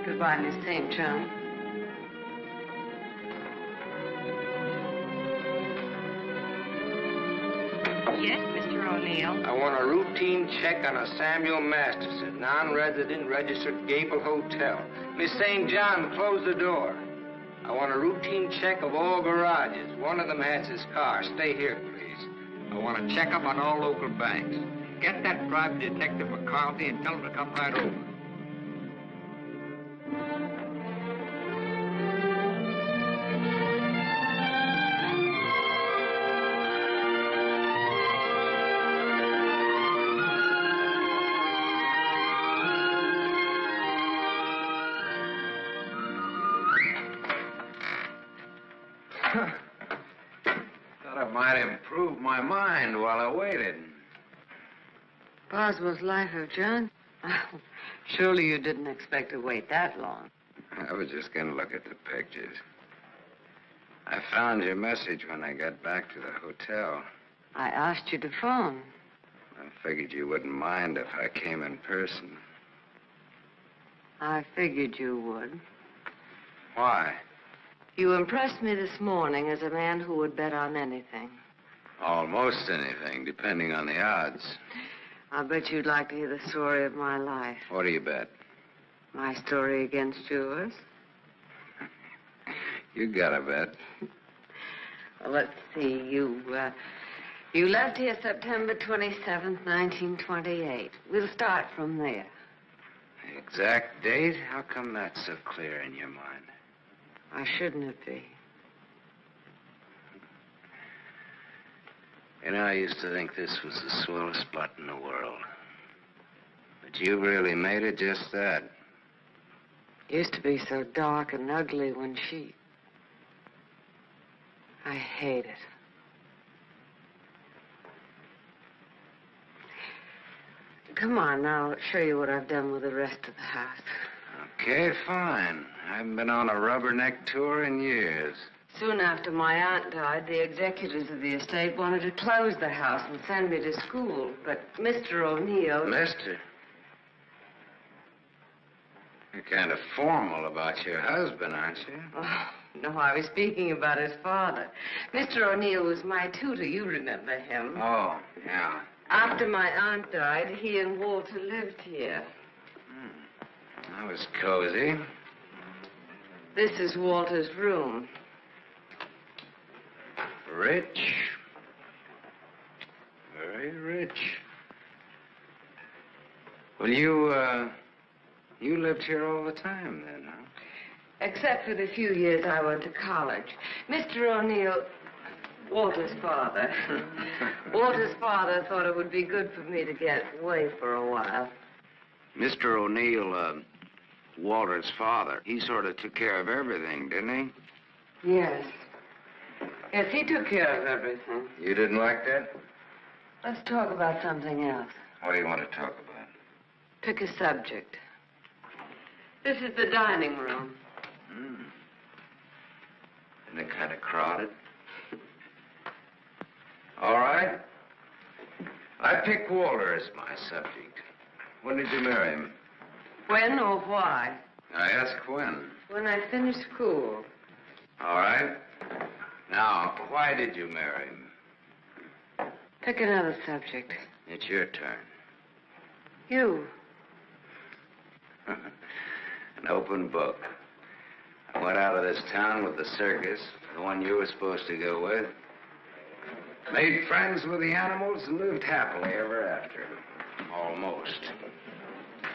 Goodbye, Miss St. John. Yes, Mr. O'Neill. I want a routine check on a Samuel Masterson, non-resident, registered Gable Hotel. Miss St. John, close the door. I want a routine check of all garages. One of them has his car. Stay here, please. I want a checkup on all local banks. Get that private detective McCarthy and tell him to come right over. Thought I might improve my mind while I waited. Boswell's Life of John? Oh, surely you didn't expect to wait that long. I was just going to look at the pictures. I found your message when I got back to the hotel. I asked you to phone. I figured you wouldn't mind if I came in person. I figured you would. Why? You impressed me this morning as a man who would bet on anything. Almost anything, depending on the odds. I'll bet you'd like to hear the story of my life. What do you bet? My story against yours. You got a bet. Well, let's see. You left here September 27th, 1928. We'll start from there. The exact date? How come that's so clear in your mind? Why shouldn't it be? You know, I used to think this was the swellest spot in the world. But you really made it just that. It used to be so dark and ugly when she... I hate it. Come on, now, I'll show you what I've done with the rest of the house. Okay, fine. I haven't been on a rubberneck tour in years. Soon after my aunt died, the executors of the estate wanted to close the house and send me to school. But Mr. O'Neill... Mister? You're kind of formal about your husband, aren't you? Oh, no, I was speaking about his father. Mr. O'Neill was my tutor. You remember him. Oh, yeah. After my aunt died, he and Walter lived here. That was cozy. This is Walter's room. Rich. Very rich. Well, you lived here all the time then, huh? Except for the few years I went to college. Mr. O'Neill, Walter's father. Walter's father thought it would be good for me to get away for a while. Mr. O'Neill, Walter's father, he sort of took care of everything, didn't he? Yes. Yes, he took care of everything. You didn't like that? Let's talk about something else. What do you want to talk about? Pick a subject. This is the dining room. Isn't it kind of crowded? All right. I pick Walter as my subject. When did you marry him? When or why? I ask when. When I finished school. All right. Now, why did you marry him? Pick another subject. It's your turn. You. An open book. I went out of this town with the circus, the one you were supposed to go with. Made friends with the animals and lived happily ever after. Almost.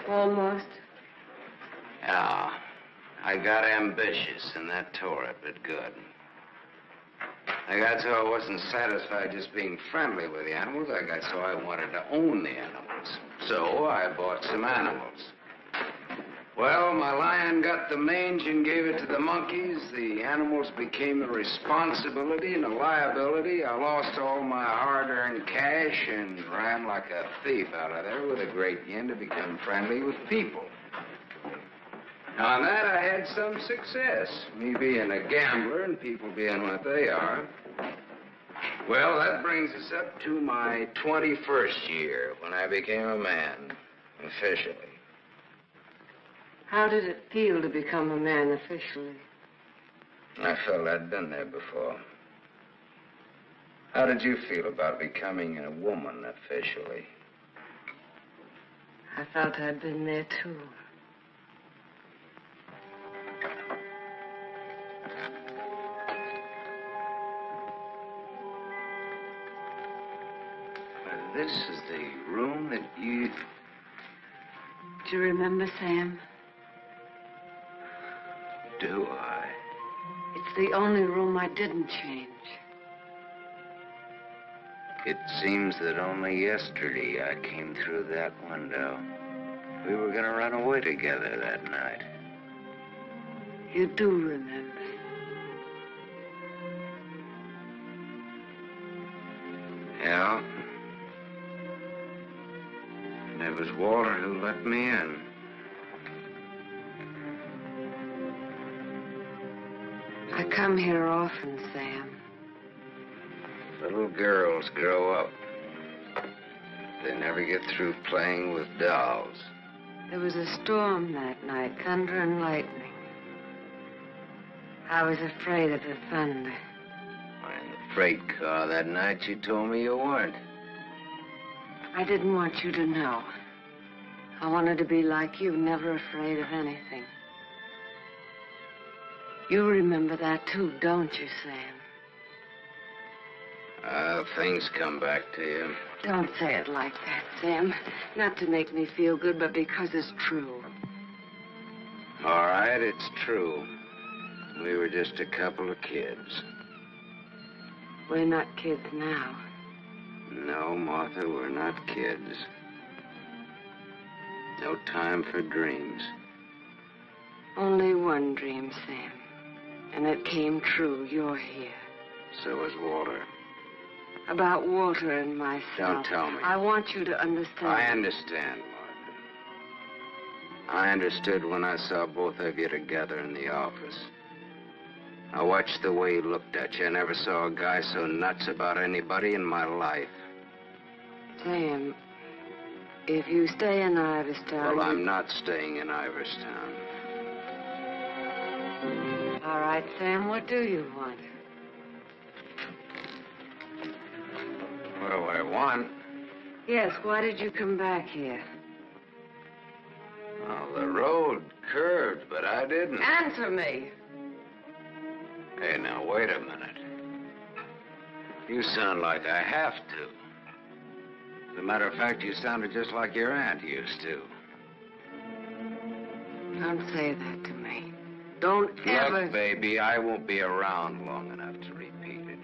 Almost? Yeah. I got ambitious, and that tore it, but good. I got so I wasn't satisfied just being friendly with the animals. I got so I wanted to own the animals. So I bought some animals. Well, my lion got the mange and gave it to the monkeys. The animals became a responsibility and a liability. I lost all my hard-earned cash and ran like a thief out of there with a great yen to become friendly with people. On that, I had some success, me being a gambler and people being what they are. Well, that brings us up to my 21st year, when I became a man, officially. How did it feel to become a man officially? I felt I'd been there before. How did you feel about becoming a woman officially? I felt I'd been there, too. This is the room that you... Do you remember, Sam? Do I? It's the only room I didn't change. It seems that only yesterday I came through that window. We were gonna run away together that night. You do remember. Yeah. And it was Walter who let me in. I come here often, Sam. Little girls grow up. They never get through playing with dolls. There was a storm that night, thunder and lightning. I was afraid of the thunder. In the freight car that night, you told me you weren't. I didn't want you to know. I wanted to be like you, never afraid of anything. You remember that too, don't you, Sam? Things come back to you. Don't say it like that, Sam. Not to make me feel good, but because it's true. All right, it's true. We were just a couple of kids. We're not kids now. No, Martha, we're not kids. No time for dreams. Only one dream, Sam. And it came true. You're here. So was Walter. About Walter and myself. Don't tell me. I want you to understand. I understand, Martha. I understood when I saw both of you together in the office. I watched the way he looked at you. I never saw a guy so nuts about anybody in my life. Sam, if you stay in Iverstown... Well, I'm not staying in Iverstown. All right, Sam, what do you want? What do I want? Yes, why did you come back here? Well, the road curved, but I didn't. Answer me. Hey, now, wait a minute. You sound like I have to. As a matter of fact, you sounded just like your aunt used to. Don't say that to me. Don't ever... Look, baby, I won't be around long enough to repeat it.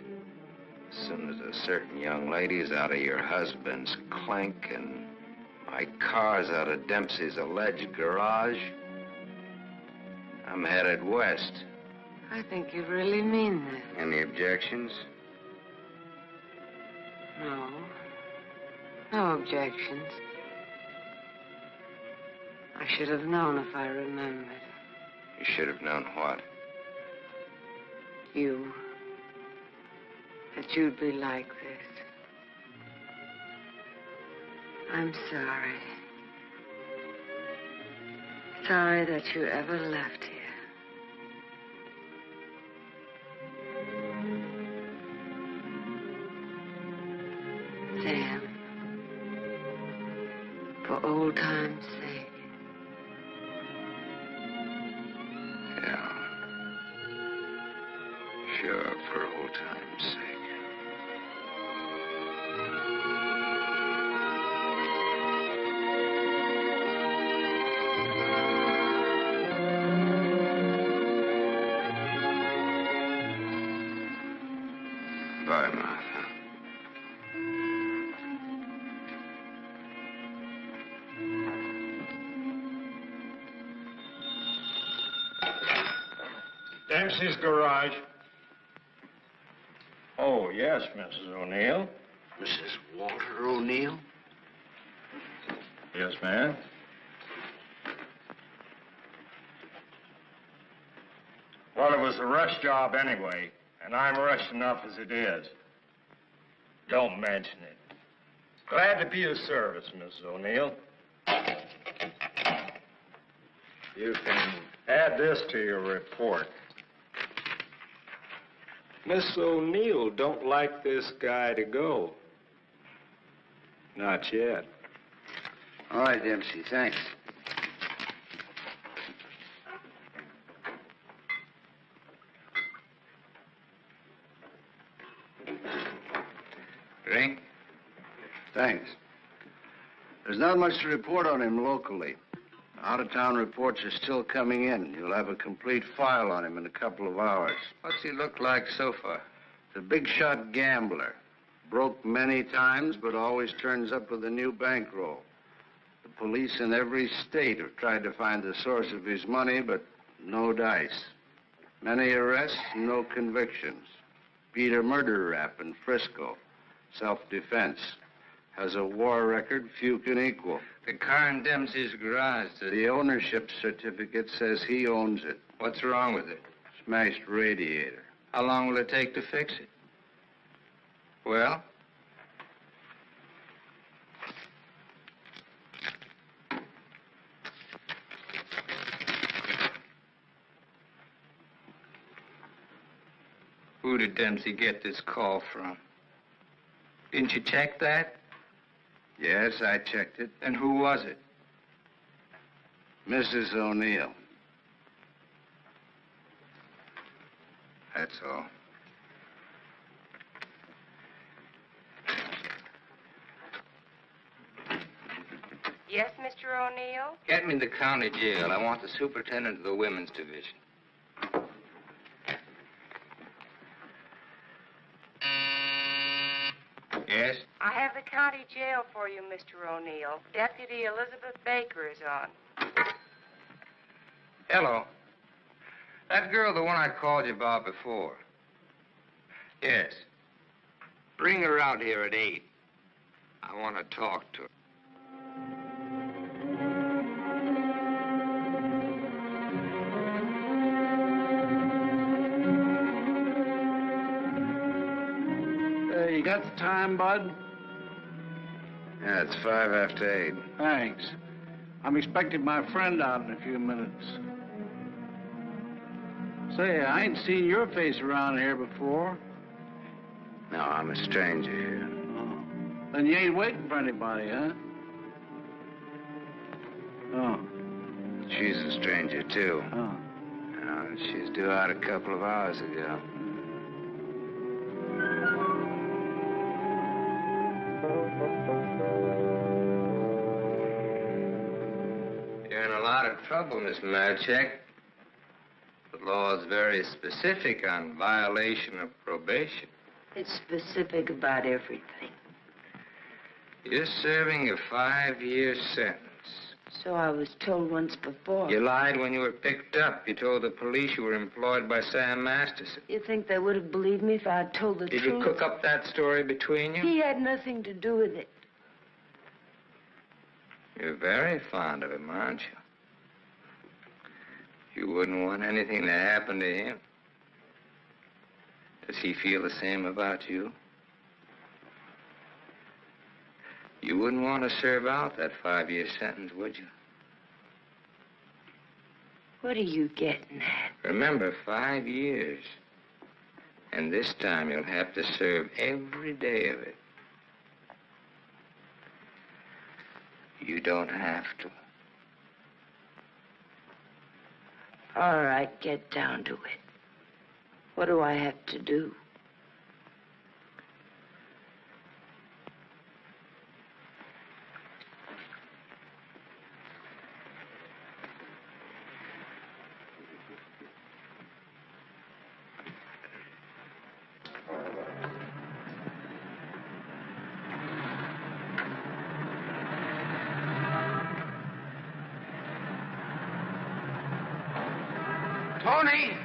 As soon as a certain young lady's out of your husband's clink and my car's out of Dempsey's alleged garage, I'm headed west. I think you really mean that. Any objections? No. No objections. I should have known if I remembered. You should have known what? You. That you'd be like this. I'm sorry. Sorry that you ever left here. Sam, for old time's sake. Yeah. Sure, for old time's sake. Bye, Martha. Dempsey's garage. Oh, yes, Mrs. O'Neill. Mrs. Walter O'Neill? Yes, ma'am. Well, it was a rush job anyway, and I'm rushed enough as it is. Don't mention it. Glad to be of service, Mrs. O'Neill. You can add this to your report. Miss O'Neill don't like this guy to go. Not yet. All right, Dempsey, thanks. Drink? Thanks. There's not much to report on him locally. Out-of-town reports are still coming in. You'll have a complete file on him in a couple of hours. What's he look like so far? The big-shot gambler. Broke many times, but always turns up with a new bankroll. The police in every state have tried to find the source of his money, but no dice. Many arrests, no convictions. Beat a murder rap in Frisco. Self-defense. Has a war record few can equal. The car in Dempsey's garage. The ownership certificate says he owns it. What's wrong with it? Smashed radiator. How long will it take to fix it? Well? Who did Dempsey get this call from? Didn't you check that? Yes, I checked it. And who was it? Mrs. O'Neill. That's all. Yes, Mr. O'Neill? Get me the county jail. I want the superintendent of the women's division. Yes? I have the county jail for you, Mr. O'Neill. Deputy Elizabeth Baker is on. Hello. That girl, the one I called you about before. Yes. Bring her out here at 8. I want to talk to her. You got the time, Bud? Yeah, it's 5 after 8. Thanks. I'm expecting my friend out in a few minutes. Say, I ain't seen your face around here before. No, I'm a stranger here. Oh. Then you ain't waiting for anybody, huh? Oh. She's a stranger, too. Oh. She's due out a couple of hours ago. You're in a lot of trouble, Miss Marchek. The law is very specific on violation of probation. It's specific about everything. You're serving a 5-year sentence. So I was told once before. You lied when you were picked up. You told the police you were employed by Sam Masterson. You think they would have believed me if I had told the Did truth? you cook up that story between you? He had nothing to do with it. You're very fond of him, aren't you? You wouldn't want anything to happen to him. Does he feel the same about you? You wouldn't want to serve out that 5-year sentence, would you? What are you getting at? Remember, 5 years. And this time you'll have to serve every day of it. You don't have to. All right, get down to it. What do I have to do? Tony!